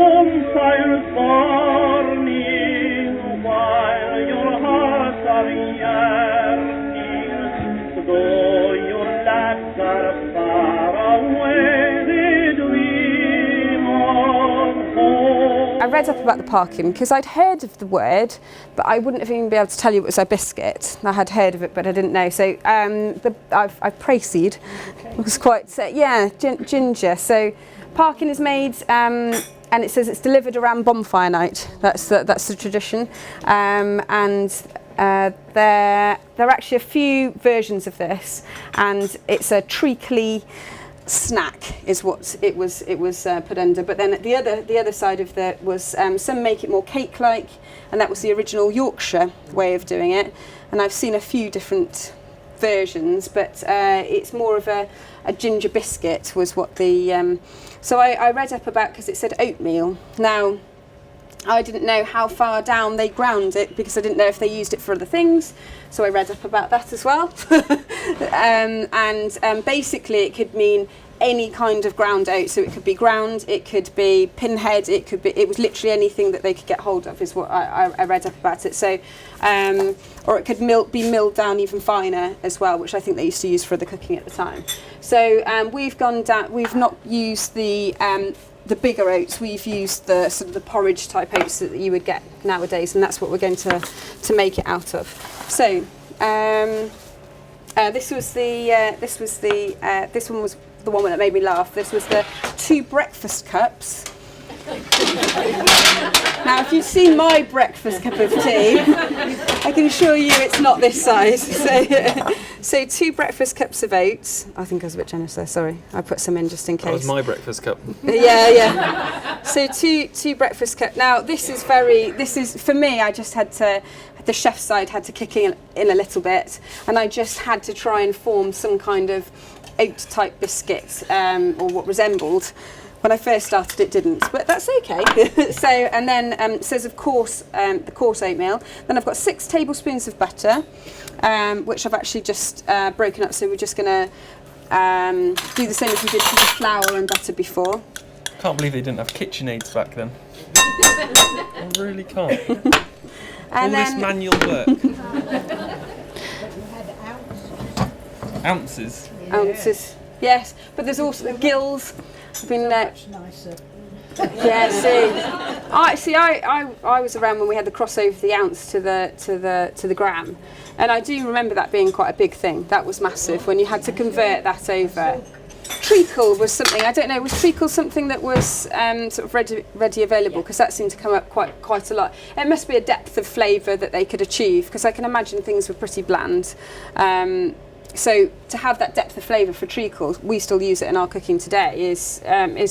bonfires burning while your hearts are yearning, though your lads are far away, they dream of home. I read up about the Parkin because I'd heard of the word, but I wouldn't have even been able to tell you it was a biscuit. I had heard of it, but I didn't know. So I've proceed. It was quite, ginger. So Parkin is made, and it says it's delivered around bonfire night. That's the tradition. There are actually a few versions of this, and it's a treacly snack is what it was put under. But then the other side of that was some make it more cake-like, and that was the original Yorkshire way of doing it. And I've seen a few different versions, but it's more of a ginger biscuit was what the so I read up about, because it said oatmeal. Now I didn't know how far down they ground it, because I didn't know if they used it for other things, so I read up about that as well. Basically it could mean any kind of ground oat, so it could be ground, it could be pinhead, it was literally anything that they could get hold of, is what I read up about it. So or it could be milled down even finer as well, which I think they used to use for the cooking at the time. So we've not used the bigger oats, we've used the sort of the porridge type oats that you would get nowadays, and that's what we're going to make it out of. So this one was the one that made me laugh. This was the 2 breakfast cups. Now, if you've seen my breakfast cup of tea, I can assure you it's not this size. So 2 breakfast cups of oats. I think I was a bit generous there, sorry. I put some in just in case. That was my breakfast cup. Yeah. So two breakfast cups. Now, this is for me, I just had to, the chef's side had to kick in a little bit, and I just had to try and form some kind of oat type biscuit, or what resembled. When I first started, it didn't, but that's okay. So, and then it says, of course, the coarse oatmeal. Then I've got 6 tablespoons of butter, which I've actually just broken up. So we're just going to do the same as we did for the flour and butter before. Can't believe they didn't have KitchenAids back then. I really can't. All this manual work. Ounces. Ounces, yes. But there's also the gills. I've been much nicer. Yeah, I was around when we had the crossover of the ounce to the gram, and I do remember that being quite a big thing. That was massive when you had to convert that over. Treacle was something, I don't know, was treacle something that was sort of ready available? Because that seemed to come up quite a lot. It must be a depth of flavour that they could achieve, because I can imagine things were pretty bland. So to have that depth of flavour for treacle, we still use it in our cooking today, is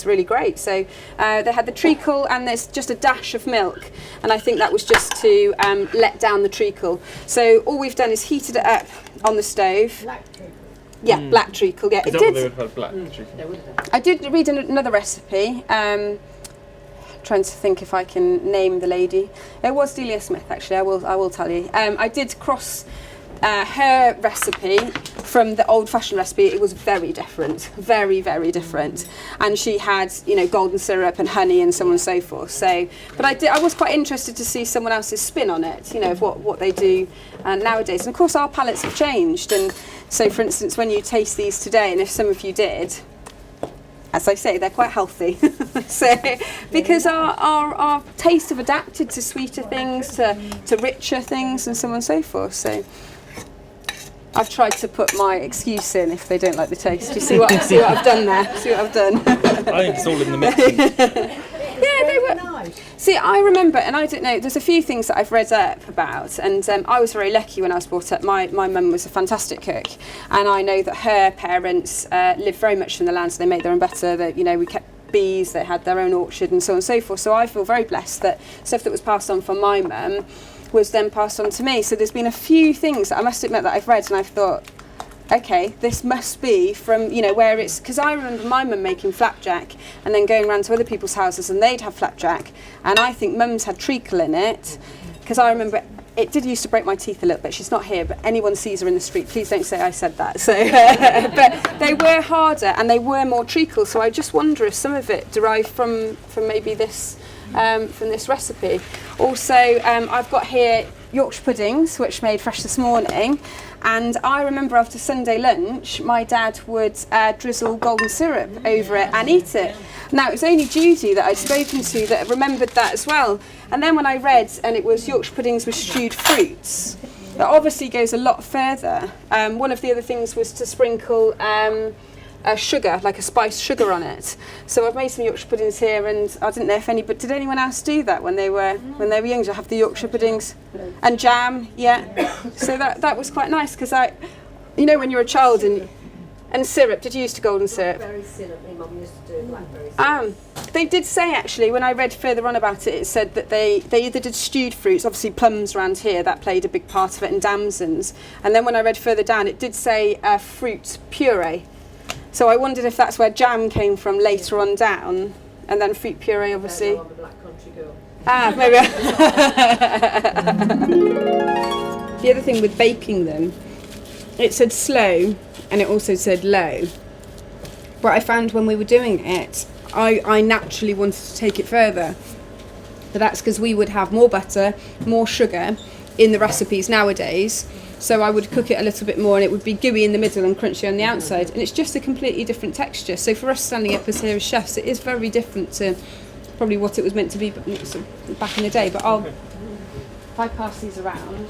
really great. So they had the treacle, and there's just a dash of milk, and I think that was just to let down the treacle. So all we've done is heated it up on the stove. Black treacle. Yeah, black treacle. Yeah, Is that what they would have had, black treacle? I did read another recipe. Trying to think if I can name the lady. It was Delia Smith, actually. I will tell you. I did cross her recipe from the old-fashioned recipe. It was very different, very, very different, and she had, golden syrup and honey and so on and so forth. So, but I was quite interested to see someone else's spin on it, of what they do nowadays. And of course, our palates have changed. And so, for instance, when you taste these today, and if some of you did, as I say, they're quite healthy. So, because our tastes have adapted to sweeter things, to richer things, and so on and so forth. So, I've tried to put my excuse in if they don't like the taste. You see what I've done there? See what I've done? I think it's all in the mix. Yeah, they were nice. See, I remember, and I don't know, there's a few things that I've read up about, and I was very lucky when I was brought up. My mum was a fantastic cook, and I know that her parents lived very much from the land, so they made their own butter. That we kept bees, they had their own orchard, and so on and so forth. So I feel very blessed that stuff that was passed on from my mum was then passed on to me. So there's been a few things that I must admit that I've read, and I've thought, okay, this must be from, where it's, because I remember my mum making flapjack and then going around to other people's houses and they'd have flapjack, and I think mum's had treacle in it, because I remember it did used to break my teeth a little bit. She's not here, but anyone sees her in the street, please don't say I said that. So, but they were harder and they were more treacle. So I just wonder if some of it derived from maybe this from this recipe. Also, I've got here Yorkshire puddings, which made fresh this morning. And I remember after Sunday lunch, my dad would drizzle golden syrup over it and eat it. Now, it was only Judy that I'd spoken to that remembered that as well. And then when I read, and it was Yorkshire puddings with stewed fruits, that obviously goes a lot further. One of the other things was to sprinkle sugar, like a spiced sugar on it. So I've made some Yorkshire puddings here, and I didn't know if any, but did anyone else do that when they were young? To have the Yorkshire puddings and jam, yeah. So that was quite nice because when you're a child and syrup. Did you use to golden syrup? Blackberry syrup. My mum used to do blackberry syrup. They did say actually when I read further on about it, it said that they either did stewed fruits, obviously plums around here, that played a big part of it, and damsons. And then when I read further down, it did say fruit puree. So I wondered if that's where jam came from later on down, and then fruit puree obviously. I'm a black country girl. Maybe. The other thing with baking them, it said slow and it also said low. But I found when we were doing it, I naturally wanted to take it further. But that's because we would have more butter, more sugar in the recipes nowadays. So I would cook it a little bit more and it would be gooey in the middle and crunchy on the outside. And it's just a completely different texture. So for us standing up as here as chefs, it is very different to probably what it was meant to be back in the day. But if I pass these around.